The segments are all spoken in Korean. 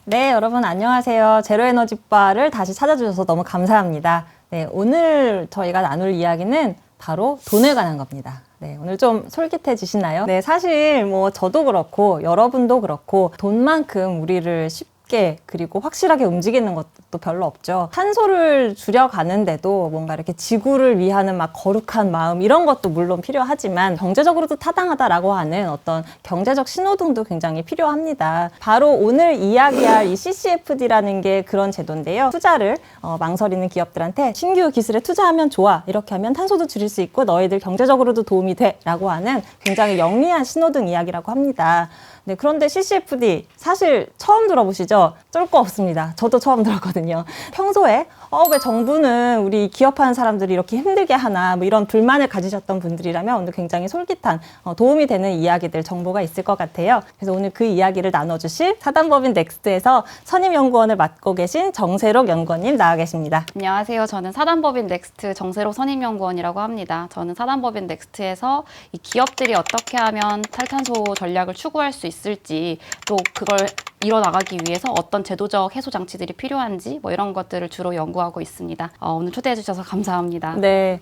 네, 여러분 안녕하세요. 제로에너지바를 다시 찾아주셔서 너무 감사합니다. 네, 오늘 저희가 나눌 이야기는 바로 돈에 관한 겁니다. 네, 오늘 좀 솔깃해지시나요? 네, 사실 뭐 저도 그렇고 여러분도 그렇고 돈만큼 우리를 쉽게 그리고 확실하게 움직이는 것도 별로 없죠. 탄소를 줄여가는데도 뭔가 이렇게 지구를 위하는 막 거룩한 마음 이런 것도 물론 필요하지만 경제적으로도 타당하다라고 하는 어떤 경제적 신호등도 굉장히 필요합니다. 바로 오늘 이야기할 이 CCFD라는 게 그런 제도인데요. 투자를 망설이는 기업들한테 신규 기술에 투자하면 좋아. 이렇게 하면 탄소도 줄일 수 있고 너희들 경제적으로도 도움이 돼. 라고 하는 굉장히 영리한 신호등 이야기라고 합니다. 네, 그런데 CCFD 사실 처음 들어보시죠? 쩔 거 없습니다. 저도 처음 들었거든요. 평소에 왜 정부는 우리 기업하는 사람들이 이렇게 힘들게 하나 뭐 이런 불만을 가지셨던 분들이라면 오늘 굉장히 솔깃한 도움이 되는 이야기들 정보가 있을 것 같아요. 그래서 오늘 그 이야기를 나눠주실 사단법인 넥스트에서 선임연구원을 맡고 계신 정세록 연구원님 나와 계십니다. 안녕하세요. 저는 사단법인 넥스트 정세록 선임연구원이라고 합니다. 저는 사단법인 넥스트에서 이 기업들이 어떻게 하면 탈탄소 전략을 추구할 수 있을지 또 그걸 이뤄나가기 위해서 어떤 제도적 해소 장치들이 필요한지 뭐 이런 것들을 주로 연구하고 있습니다. 오늘 초대해 주셔서 감사합니다. 네.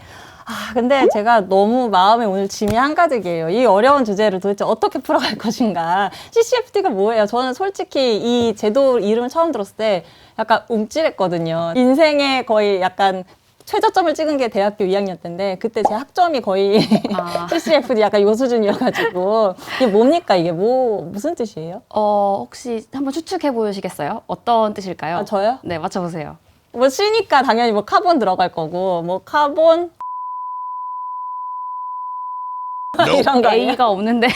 근데 제가 너무 마음에 오늘 짐이 한가득이에요. 이 어려운 주제를 도대체 어떻게 풀어갈 것인가. CCFD가 뭐예요? 저는 솔직히 이 제도 이름을 처음 들었을 때 약간 움찔했거든요. 인생에 거의 약간 최저점을 찍은 게 대학교 2학년 때인데 그때 제 학점이 거의 CCFD 약간 요 수준이어가지고 이게 뭡니까? 이게 무슨 뜻이에요? 혹시 한번 추측해 보시겠어요? 어떤 뜻일까요? 저요? 네, 맞춰보세요. 뭐 C니까 당연히 뭐 카본 들어갈 거고 뭐 카본 이런 거 아니야? A가 없는데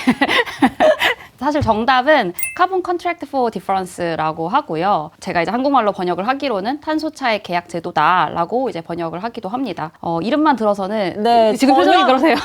사실 정답은 카본 컨트랙트 포 디퍼런스라고 하고요. 제가 이제 한국말로 번역을 하기로는 탄소 차익 계약 제도다라고 이제 번역을 하기도 합니다. 이름만 들어서는 네, 지금 표정이 그러세요.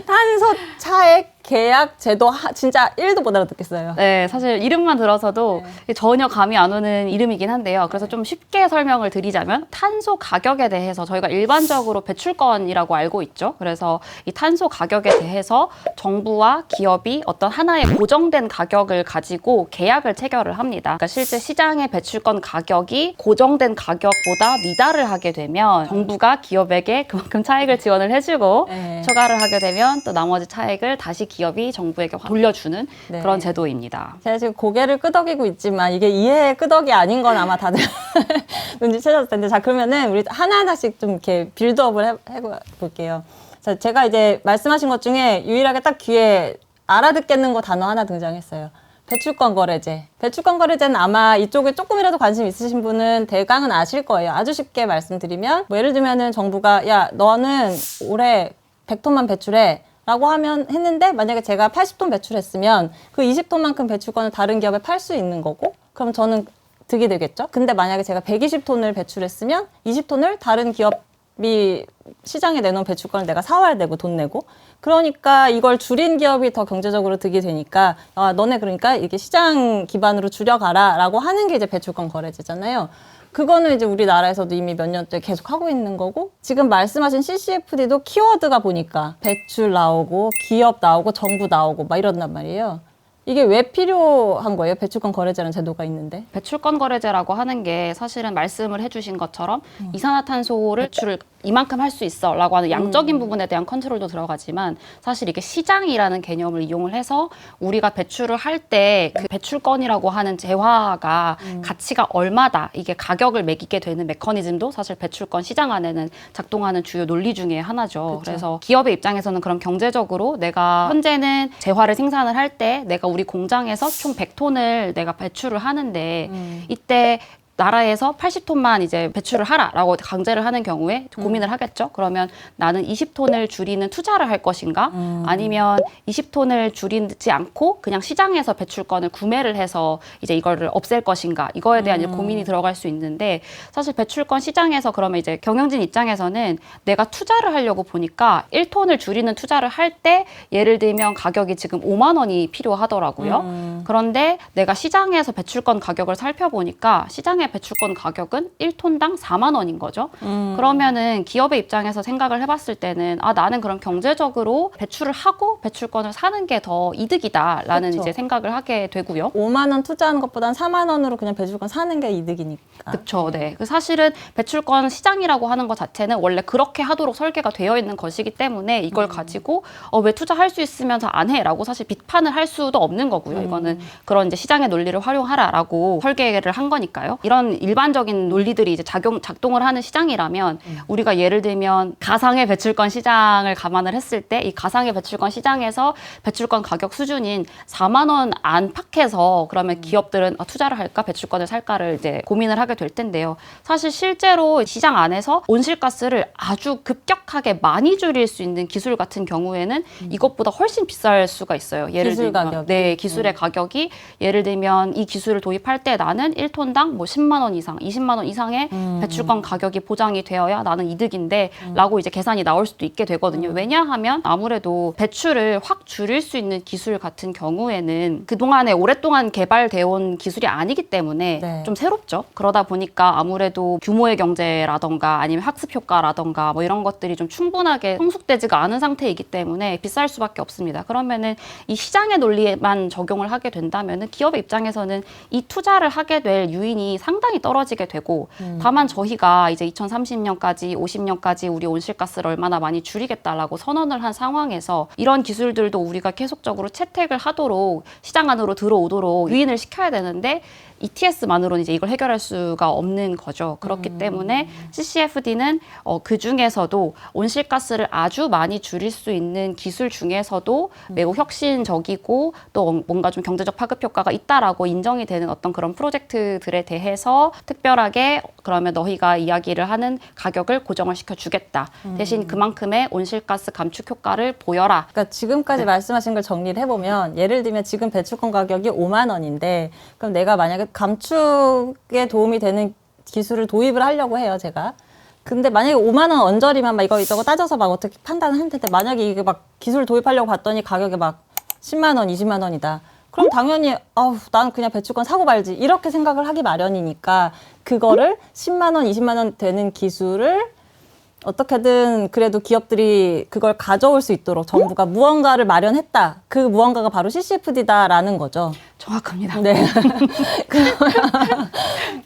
탄소 차액 계약 제도 진짜 1도 못 알아듣겠어요. 네, 사실 이름만 들어서도 전혀 감이 안 오는 이름이긴 한데요. 그래서 좀 쉽게 설명을 드리자면 탄소 가격에 대해서 저희가 일반적으로 배출권이라고 알고 있죠. 그래서 이 탄소 가격에 대해서 정부와 기업이 어떤 하나의 고정된 가격을 가지고 계약을 체결을 합니다. 그러니까 실제 시장의 배출권 가격이 고정된 가격보다 미달을 하게 되면 정부가 기업에게 그만큼 차익을 지원을 해주고 초과를 하게 되면 또 나머지 차익을 다시 기업이 정부에게 돌려주는 그런 제도입니다. 제가 지금 고개를 끄덕이고 있지만 이게 이해의 끄덕이 아닌 건 아마 다들 눈치채셨을 텐데 자 그러면은 우리 하나하나씩 좀 이렇게 빌드업을 해볼게요. 자, 제가 이제 말씀하신 것 중에 유일하게 딱 귀에 알아듣겠는 거 단어 하나 등장했어요. 배출권 거래제. 배출권 거래제는 아마 이쪽에 조금이라도 관심 있으신 분은 대강은 아실 거예요. 아주 쉽게 말씀드리면 뭐 예를 들면은 정부가 야 너는 올해 100톤만 배출해 라고 했는데 만약에 제가 80톤 배출했으면 그 20톤만큼 배출권을 다른 기업에 팔 수 있는 거고 그럼 저는 득이 되겠죠. 근데 만약에 제가 120톤을 배출했으면 20톤을 다른 기업이 시장에 내놓은 배출권을 내가 사와야 되고 돈 내고 그러니까 이걸 줄인 기업이 더 경제적으로 득이 되니까 너네 그러니까 이렇게 시장 기반으로 줄여가라 라고 하는 게 이제 배출권 거래제잖아요. 그거는 이제 우리나라에서도 이미 몇 년째 계속 하고 있는 거고 지금 말씀하신 CCFD도 키워드가 보니까 배출 나오고 기업 나오고 정부 나오고 막 이런단 말이에요. 이게 왜 필요한 거예요? 배출권 거래제라는 제도가 있는데. 배출권 거래제라고 하는 게 사실은 말씀을 해주신 것처럼 이산화탄소를 배출을 이만큼 할 수 있어 라고 하는 양적인 부분에 대한 컨트롤도 들어가지만 사실 이게 시장이라는 개념을 이용을 해서 우리가 배출을 할 때 그 배출권이라고 하는 재화가 가치가 얼마다 이게 가격을 매기게 되는 메커니즘도 사실 배출권 시장 안에는 작동하는 주요 논리 중에 하나죠. 그쵸. 그래서 기업의 입장에서는 그럼 경제적으로 내가 현재는 재화를 생산을 할 때 내가 우리 공장에서 총 100톤을 내가 배출을 하는데 이때 나라에서 80톤만 이제 배출을 하라라고 강제를 하는 경우에 고민을 하겠죠. 그러면 나는 20톤을 줄이는 투자를 할 것인가? 아니면 20톤을 줄이지 않고 그냥 시장에서 배출권을 구매를 해서 이제 이거를 없앨 것인가? 이거에 대한 이제 고민이 들어갈 수 있는데 사실 배출권 시장에서 그러면 이제 경영진 입장에서는 내가 투자를 하려고 보니까 1톤을 줄이는 투자를 할 때 예를 들면 가격이 지금 5만 원이 필요하더라고요. 그런데 내가 시장에서 배출권 가격을 살펴보니까 시장의 배출권 가격은 1톤당 4만 원인 거죠. 그러면은 기업의 입장에서 생각을 해봤을 때는 나는 그럼 경제적으로 배출을 하고 배출권을 사는 게 더 이득이다라는 그쵸. 이제 생각을 하게 되고요. 5만 원 투자하는 것보단 4만 원으로 그냥 배출권 사는 게 이득이니까. 그렇죠. 네. 사실은 배출권 시장이라고 하는 것 자체는 원래 그렇게 하도록 설계가 되어 있는 것이기 때문에 이걸 가지고 왜 투자할 수 있으면서 안 해라고 사실 비판을 할 수도 없는 거고요. 이거는 그런 이제 시장의 논리를 활용하라라고 설계를 한 거니까요. 이런 일반적인 논리들이 이제 작동을 하는 시장이라면 우리가 예를 들면 가상의 배출권 시장을 감안을 했을 때 이 가상의 배출권 시장에서 배출권 가격 수준인 4만 원 안팎에서 그러면 기업들은 투자를 할까 배출권을 살까를 이제 고민을 하게 될 텐데요. 사실 실제로 시장 안에서 온실가스를 아주 급격하게 많이 줄일 수 있는 기술 같은 경우에는 이것보다 훨씬 비쌀 수가 있어요. 예를 기술 들면 가격이? 네, 기술의 가격이 예를 들면 이 기술을 도입할 때 나는 1톤당 뭐 10만 원 이상, 20만 원 이상의 배출권 가격이 보장이 되어야 나는 이득인데 라고 이제 계산이 나올 수도 있게 되거든요. 왜냐하면 아무래도 배출을 확 줄일 수 있는 기술 같은 경우에는 그동안에 오랫동안 개발되어 온 기술이 아니기 때문에 네. 좀 새롭죠. 그러다 보니까 아무래도 규모의 경제라던가 아니면 학습 효과라던가 뭐 이런 것들이 좀 충분하게 성숙되지가 않은 상태이기 때문에 비쌀 수밖에 없습니다. 그러면은 이 시장의 논리에만 적용을 하게 된다면은 기업의 입장에서는 이 투자를 하게 될 유인이 상당히 떨어지게 되고 다만 저희가 이제 2030년까지 50년까지 우리 온실가스를 얼마나 많이 줄이겠다라고 선언을 한 상황에서 이런 기술들도 우리가 계속적으로 채택을 하도록 시장 안으로 들어오도록 유인을 시켜야 되는데 ETS만으로는 이제 이걸 해결할 수가 없는 거죠. 그렇기 때문에 CCFD는 그 중에서도 온실가스를 아주 많이 줄일 수 있는 기술 중에서도 매우 혁신적이고 또 뭔가 좀 경제적 파급 효과가 있다라고 인정이 되는 어떤 그런 프로젝트들에 대해서 특별하게 그러면 너희가 이야기를 하는 가격을 고정을 시켜주겠다. 대신 그만큼의 온실가스 감축 효과를 보여라. 그러니까 지금까지 말씀하신 걸 정리를 해보면 예를 들면 지금 배출권 가격이 5만 원인데 그럼 내가 만약에 감축에 도움이 되는 기술을 도입을 하려고 해요, 제가. 근데 만약에 5만 원 언저리만 막 이거 따져서 막 어떻게 판단을 할 텐데 만약에 이게 막 기술 도입하려고 봤더니 가격이 막 10만 원, 20만 원이다. 그럼 당연히 나는 그냥 배출권 사고 말지 이렇게 생각을 하기 마련이니까 그거를 10만 원, 20만 원 되는 기술을 어떻게든 그래도 기업들이 그걸 가져올 수 있도록 정부가 무언가를 마련했다. 그 무언가가 바로 CCFD다라는 거죠. 정확합니다. 네.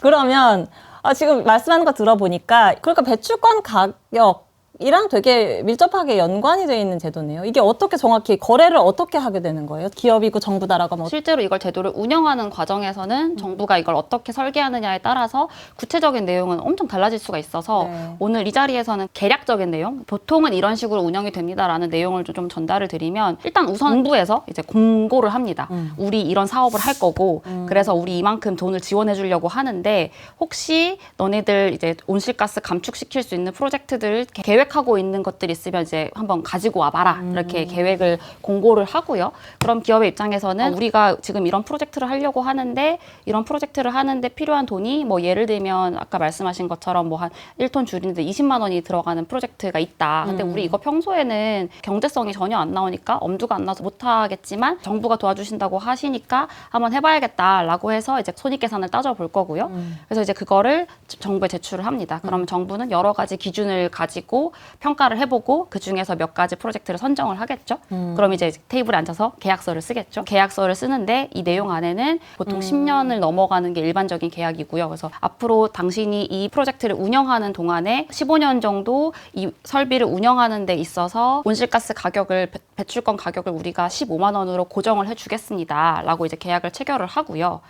그러면 지금 말씀하는 거 들어보니까 그러니까 배출권 가격이랑 되게 밀접하게 연관이 되어 있는 제도네요. 이게 어떻게 정확히 거래를 어떻게 하게 되는 거예요? 기업이고 정부다라고 하면 실제로 이걸 제도를 운영하는 과정에서는 정부가 이걸 어떻게 설계하느냐에 따라서 구체적인 내용은 엄청 달라질 수가 있어서 네. 오늘 이 자리에서는 개략적인 내용, 보통은 이런 식으로 운영이 됩니다라는 내용을 좀 전달을 드리면 일단 우선 정부에서 이제 공고를 합니다. 우리 이런 사업을 할 거고 그래서 우리 이만큼 돈을 지원해 주려고 하는데 혹시 너네들 이제 온실가스 감축시킬 수 있는 프로젝트들 계획하고 있는 것들이 있으면 이제 한번 가지고 와봐라. 이렇게 계획을 공고를 하고요. 그럼 기업의 입장에서는 우리가 지금 이런 프로젝트를 하려고 하는데 이런 프로젝트를 하는데 필요한 돈이 뭐 예를 들면 아까 말씀하신 것처럼 뭐 한 1톤 줄이는데 20만 원이 들어가는 프로젝트가 있다. 근데 우리 이거 평소에는 경제성이 전혀 안 나오니까 엄두가 안 나서 못 하겠지만 정부가 도와주신다고 하시니까 한번 해봐야겠다라고 해서 이제 손익계산을 따져볼 거고요. 그래서 이제 그거를 정부에 제출을 합니다. 그러면 정부는 여러 가지 기준을 가지고 평가를 해보고 그 중에서 몇 가지 프로젝트를 선정을 하겠죠. 그럼 이제 테이블에 앉아서 계약서를 쓰겠죠. 계약서를 쓰는데 이 내용 안에는 보통 10년을 넘어가는 게 일반적인 계약이고요. 그래서 앞으로 당신이 이 프로젝트를 운영하는 동안에 15년 정도 이 설비를 운영하는 데 있어서 온실가스 가격을 배출권 가격을 우리가 15만 원으로 고정을 해주겠습니다. 라고 이제 계약을 체결을 하고요.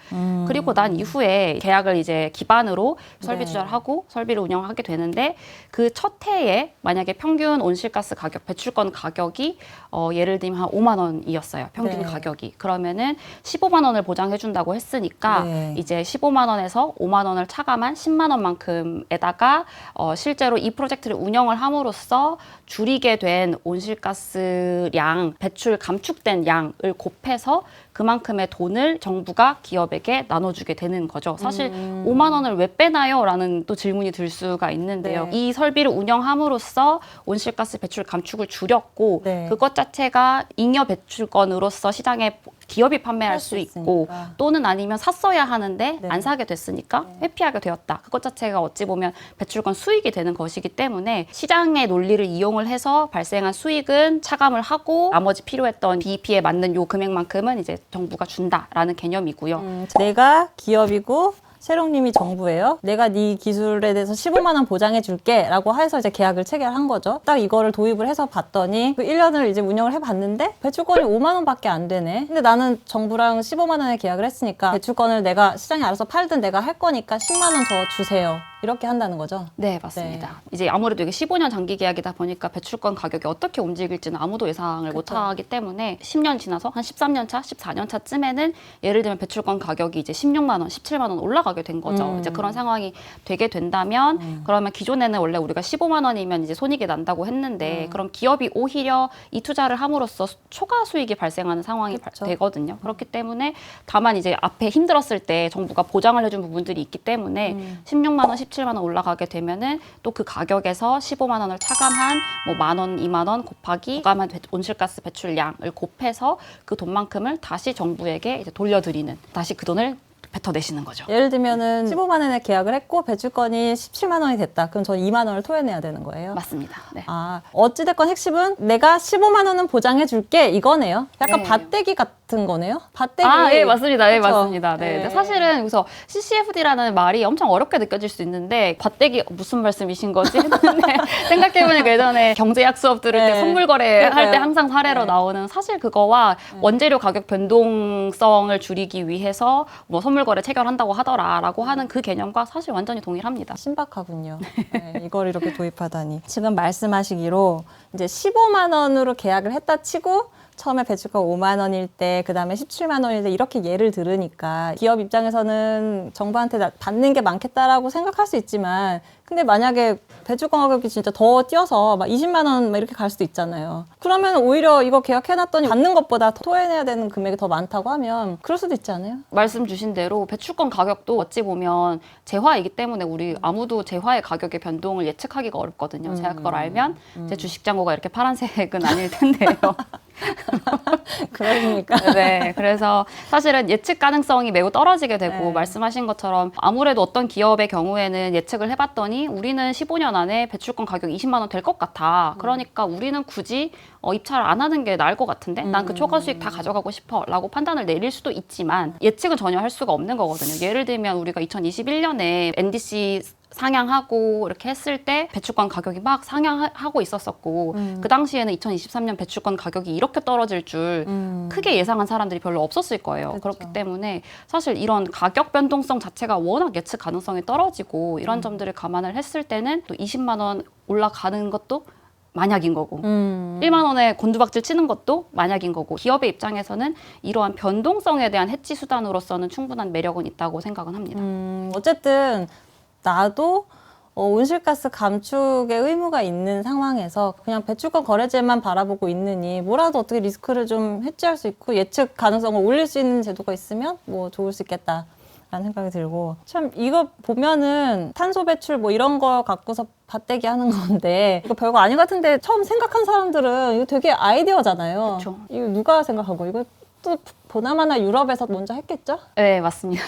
그리고 난 이후에 계약을 이제 기반으로 설비 투자를 하고 설비를 운영하게 되는데 그 첫 해에 만약에 평균 온실가스 가격, 배출권 가격이 예를 들면 한 5만 원이었어요. 평균 네. 가격이. 그러면은 15만 원을 보장해준다고 했으니까 네. 이제 15만 원에서 5만 원을 차감한 10만 원만큼에다가 실제로 이 프로젝트를 운영을 함으로써 줄이게 된 온실가스량, 배출 감축된 양을 곱해서 그만큼의 돈을 정부가 기업에게 나눠주게 되는 거죠. 사실 5만 원을 왜 빼나요? 라는 또 질문이 들 수가 있는데요. 네. 이 설비를 운영함으로써 함으로써 온실가스 배출 감축을 줄였고 네. 그것 자체가 잉여 배출권으로서 시장에 기업이 판매할 할 수 수 있고 있으니까. 또는 아니면 샀어야 하는데 네. 안 사게 됐으니까 회피하게 되었다. 그것 자체가 어찌 보면 배출권 수익이 되는 것이기 때문에 시장의 논리를 이용을 해서 발생한 수익은 차감을 하고 나머지 필요했던 BEP에 맞는 요 금액만큼은 이제 정부가 준다라는 개념이고요. 내가 기업이고 세롱님이 정부예요. 내가 네 기술에 대해서 15만 원 보장해 줄게 라고 해서 이제 계약을 체결한 거죠. 딱 이거를 도입을 해서 봤더니 그 1년을 이제 운영을 해봤는데 배출권이 5만 원밖에 안 되네. 근데 나는 정부랑 15만 원에 계약을 했으니까 배출권을 내가 시장에 알아서 팔든 내가 할 거니까 10만 원 더 주세요. 이렇게 한다는 거죠. 네, 맞습니다. 이제 아무래도 이게 15년 장기 계약이다 보니까 배출권 가격이 어떻게 움직일지는 아무도 예상을 못 하기 때문에 10년 지나서 한 13년 차, 14년 차쯤에는 예를 들면 배출권 가격이 이제 16만 원, 17만 원 올라가게 된 거죠. 이제 그런 상황이 되게 된다면 그러면 기존에는 원래 우리가 15만 원이면 이제 손익이 난다고 했는데 그럼 기업이 오히려 이 투자를 함으로써 초과 수익이 발생하는 상황이 그렇죠. 되거든요. 그렇기 때문에 다만 이제 앞에 힘들었을 때 정부가 보장을 해준 부분들이 있기 때문에 16만 원, 17만 원 올라가게 되면은 또 그 가격에서 15만 원을 차감한 뭐 만 원, 2만 원 곱하기 부감한 온실가스 배출량을 곱해서 그 돈만큼을 다시 정부에게 이제 돌려드리는 다시 그 돈을 뱉어내시는 거죠. 예를 들면은 15만 원에 계약을 했고 배출권이 17만 원이 됐다. 그럼 저는 2만 원을 토해내야 되는 거예요. 맞습니다. 네. 아, 어찌됐건 핵심은 내가 15만 원은 보장해 줄게 이거네요. 약간 네. 밭대기 같은 거네요. 밭대기. 예, 맞습니다. 예, 그쵸? 맞습니다. 네. 네. 근데 사실은 여기서 CCFD라는 말이 엄청 어렵게 느껴질 수 있는데 밭대기 무슨 말씀이신 거지? 했는데 생각해보니까 예전에 경제학 수업 들을 때 네. 선물 거래 할 때 그러니까요. 항상 사례로 네. 나오는 사실 그거와 원재료 가격 변동성을 줄이기 위해서 뭐 선물 거래 체결한다고 하더라라고 하는 그 개념과 사실 완전히 동일합니다. 신박하군요. 네, 이걸 이렇게 도입하다니. 지금 말씀하시기로 이제 15만 원으로 계약을 했다 치고 처음에 배출권 5만 원일 때, 그 다음에 17만 원일 때 이렇게 예를 들으니까 기업 입장에서는 정부한테 받는 게 많겠다라고 생각할 수 있지만 근데 만약에 배출권 가격이 진짜 더 뛰어서 막 20만 원 막 이렇게 갈 수도 있잖아요. 그러면 오히려 이거 계약해놨더니 받는 것보다 토해내야 되는 금액이 더 많다고 하면 그럴 수도 있지 않아요? 말씀 주신 대로 배출권 가격도 어찌 보면 재화이기 때문에 우리 아무도 재화의 가격의 변동을 예측하기가 어렵거든요. 제가 그걸 알면 제 주식 잔고가 이렇게 파란색은 아닐 텐데요. 그러니까. 네, 그래서 사실은 예측 가능성이 매우 떨어지게 되고 네. 말씀하신 것처럼 아무래도 어떤 기업의 경우에는 예측을 해봤더니 우리는 15년 안에 배출권 가격 20만 원 될 것 같아. 그러니까 우리는 굳이 입찰을 안 하는 게 나을 것 같은데 난 그 초과 수익 다 가져가고 싶어 라고 판단을 내릴 수도 있지만 예측은 전혀 할 수가 없는 거거든요. 예를 들면 우리가 2021년에 NDC 상향하고 이렇게 했을 때 배출권 가격이 막 상향하고 있었었고 그 당시에는 2023년 배출권 가격이 이렇게 떨어질 줄 크게 예상한 사람들이 별로 없었을 거예요. 그렇죠. 그렇기 때문에 사실 이런 가격 변동성 자체가 워낙 예측 가능성이 떨어지고 이런 점들을 감안을 했을 때는 또 20만 원 올라가는 것도 만약인 거고 1만 원에 곤두박질 치는 것도 만약인 거고 기업의 입장에서는 이러한 변동성에 대한 해지 수단으로서는 충분한 매력은 있다고 생각은 합니다. 어쨌든 나도 온실가스 감축의 의무가 있는 상황에서 그냥 배출권 거래제만 바라보고 있느니 뭐라도 어떻게 리스크를 좀 해지할 수 있고 예측 가능성을 올릴 수 있는 제도가 있으면 뭐 좋을 수 있겠다. 라는 생각이 들고 참 이거 보면은 탄소 배출 뭐 이런 거 갖고서 밭대기 하는 건데 이거 별거 아닌 것 같은데 처음 생각한 사람들은 이거 되게 아이디어잖아요. 그쵸. 이거 누가 생각한 거? 이거 또 보나마나 유럽에서 먼저 했겠죠? 네, 맞습니다.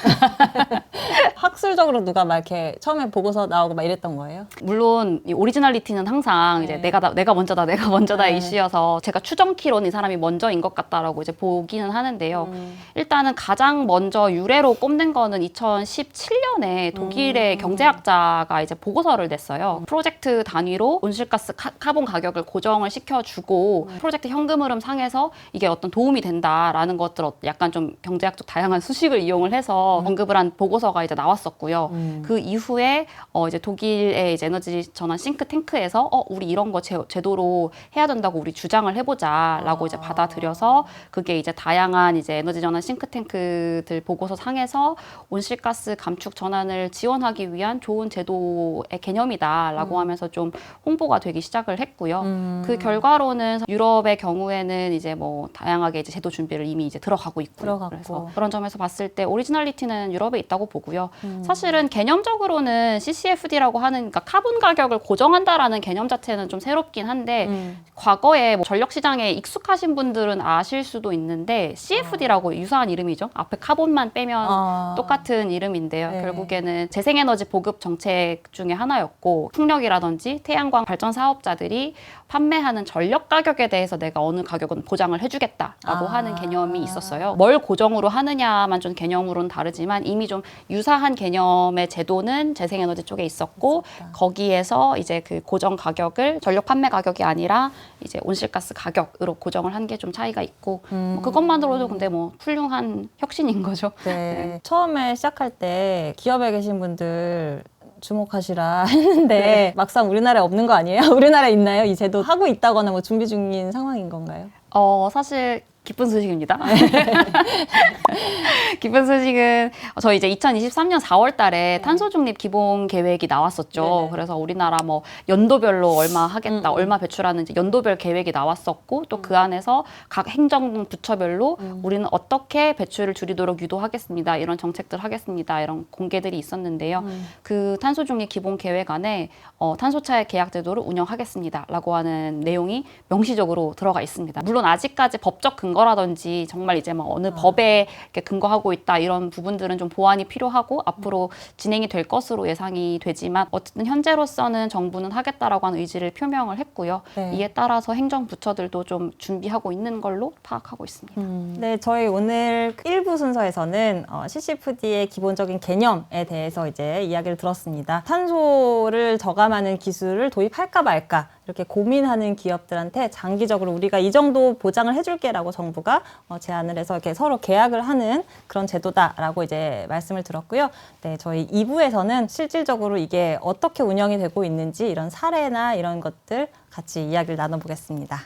학술적으로 누가 막 이렇게 처음에 보고서 나오고 막 이랬던 거예요? 물론 이 오리지널리티는 항상 이제 네. 내가 먼저다 네. 이슈여서 제가 추정키로는 이 사람이 먼저인 것 같다라고 이제 보기는 하는데요. 일단은 가장 먼저 유례로 꼽는 거는 2017년에 독일의 경제학자가 이제 보고서를 냈어요. 프로젝트 단위로 온실가스 카본 가격을 고정을 시켜주고 프로젝트 현금 흐름 상에서 이게 어떤 도움이 된다라는 것들 약간 좀 경제학적 다양한 수식을 이용을 해서 언급을 한 보고서가 이제 나왔었고요. 그 이후에 이제 독일의 이제 에너지 전환 싱크탱크에서 우리 이런 거 제도로 해야 된다고 우리 주장을 해보자라고 이제 받아들여서 그게 이제 다양한 이제 에너지 전환 싱크탱크들 보고서 상에서 온실가스 감축 전환을 지원하기 위한 좋은 제도의 개념이다라고 하면서 좀 홍보가 되기 시작을 했고요. 그 결과로는 유럽의 경우에는 이제 뭐 다양하게 이제 제도 준비를 이미 이제 들어가 들어가고 있고요. 들어갔고. 그래서 그런 점에서 봤을 때 오리지널리티는 유럽에 있다고 보고요. 사실은 개념적으로는 CCFD라고 하는 그러니까 카본 가격을 고정한다라는 개념 자체는 좀 새롭긴 한데 과거에 뭐 전력 시장에 익숙하신 분들은 아실 수도 있는데 CFD라고 유사한 이름이죠. 앞에 카본만 빼면 똑같은 이름인데요. 네. 결국에는 재생에너지 보급 정책 중에 하나였고 풍력이라든지 태양광 발전 사업자들이 판매하는 전력 가격에 대해서 내가 어느 가격은 보장을 해주겠다라고 하는 개념이 있었어요. 뭘 고정으로 하느냐만 좀 개념으로는 다르지만 이미 좀 유사한 개념의 제도는 재생에너지 쪽에 있었고 거기에서 이제 그 고정 가격을 전력 판매 가격이 아니라 이제 온실가스 가격으로 고정을 한 게 좀 차이가 있고 뭐 그것만으로도 근데 뭐 훌륭한 혁신인 거죠. 네. 처음에 시작할 때 기업에 계신 분들 주목하시라 했는데 막상 우리나라에 없는 거 아니에요? 우리나라에 있나요? 이 제도 하고 있다거나 뭐 준비 중인 상황인 건가요? 사실 기쁜 소식입니다. 기쁜 소식은 저희 이제 2023년 4월 달에 탄소 중립 기본 계획이 나왔었죠. 네네. 그래서 우리나라 뭐 연도별로 얼마 하겠다, 얼마 배출하는지 연도별 계획이 나왔었고 또 그 안에서 각 행정 부처별로 우리는 어떻게 배출을 줄이도록 유도하겠습니다. 이런 정책들 하겠습니다. 이런 공개들이 있었는데요. 그 탄소 중립 기본 계획 안에 탄소차액 계약 제도를 운영하겠습니다라고 하는 내용이 명시적으로 들어가 있습니다. 물론 아직까지 법적 근거라든지 정말 이제 뭐 어느 법에 이렇게 근거하고 있다 이런 부분들은 좀 보완이 필요하고 앞으로 진행이 될 것으로 예상이 되지만 어쨌든 현재로서는 정부는 하겠다라고 하는 의지를 표명을 했고요. 네. 이에 따라서 행정부처들도 좀 준비하고 있는 걸로 파악하고 있습니다. 네, 저희 오늘 1부 순서에서는 CCFD의 기본적인 개념에 대해서 이제 이야기를 들었습니다. 탄소를 저감하는 기술을 도입할까 말까 이렇게 고민하는 기업들한테 장기적으로 우리가 이 정도 보장을 해줄게라고 정부가 제안을 해서 이렇게 서로 계약을 하는 그런 제도다라고 이제 말씀을 들었고요. 네, 저희 2부에서는 실질적으로 이게 어떻게 운영이 되고 있는지 이런 사례나 이런 것들 같이 이야기를 나눠보겠습니다.